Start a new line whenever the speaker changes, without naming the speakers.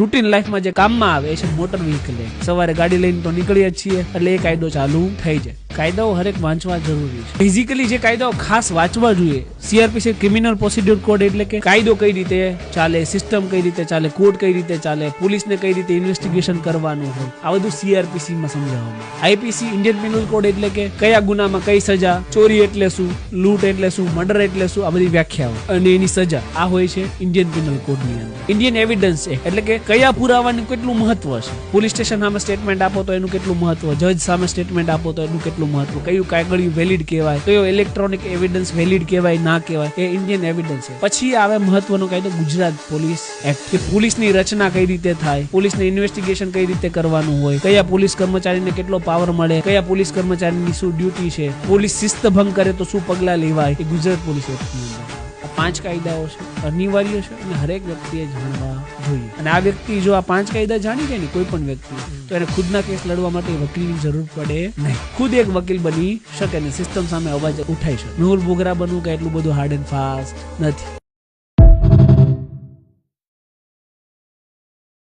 Routine લાઈફમાં જે કામમાં આવે છે મોટર વ્હીકલ એક્ટ. સવારે ગાડી લઈને તો નીકળીએ જ છીએ એટલે એ કાયદો ચાલુ થઈ જાય. કાયદાઓ હરેક વાંચવા જરૂરી છે. બેઝિકલી જે કાયદાઓ ખાસ વાંચવા જોઈએ, સીઆરપીસી ક્રિમિનલ પ્રોસિડ્યોર કોડ એટલે કે કાયદો કઈ રીતે ચાલે, સિસ્ટમ કઈ રીતે ચાલે, કોર્ટ કઈ રીતે ચાલે, પોલીસને કઈ રીતે ઇન્વેસ્ટિગેશન કરવાનું હોય, આ બધું સીઆરપીસી માં સમજાવવામાં. આઈપીસી ઇન્ડિયન પેનલ કોડ એટલે કે કયા ગુનામાં કઈ સજા, ચોરી એટલે શું, લૂંટ એટલે શું, મર્ડર એટલે શું, આ બધી વ્યાખ્યાઓ અને એની સજા આ હોય છે ઇન્ડિયન પેનલ કોડ ની અંદર. ઇન્ડિયન એવિડન્સ એક્ટ એટલે કે કયા પુરાવાનું કેટલું મહત્વ છે. પોલીસ સ્ટેશન સામે સ્ટેટમેન્ટ આપો તો એનું કેટલું મહત્વ, જજ સામે સ્ટેટમેન્ટ આપો તો એનું કેટલું મહત્વ, કયું કાગળિયું વેલિડ કહેવાય, કયો ઇલેક્ટ્રોનિક એવિડન્સ વેલિડ કહેવાય ના કહેવાય, એ ઇન્ડિયન એવિડન્સ છે. પછી આવે મહત્વનો કાયદો ગુજરાત પોલીસ એક્ટ કે પોલીસની રચના કઈ રીતે થાય, પોલીસને ઇન્વેસ્ટિગેશન કઈ રીતે કરવાનું હોય, કયા પોલીસ કર્મચારીને કેટલો પાવર મળે, કયા પોલીસ કર્મચારીની શું ડ્યુટી છે, પોલીસ શિસ્ત ભંગ કરે તો શું પગલાં લેવાય, એ ગુજરાત પોલીસ એક્ટની અંદર. આ 5 કાયદાઓ છે, અનિવાર્ય છે અને હરેક વ્યક્તિએ જાણવા જોઈએ. અને આ વ્યક્તિ જો આ 5 કાયદા જાણી જાય ને કોઈ પણ વ્યક્તિ, તો એને ખુદના કેસ લડવા માટે વકીલની જરૂર પડે નહીં. ખુદ એક વકીલ બની શકે ને સિસ્ટમ સામે અવાજ ઉઠાઈ શકે. મેહુલ બોગરા બનવું કે એટલું બધું હાર્ડ એન્ડ ફાસ્ટ નથી.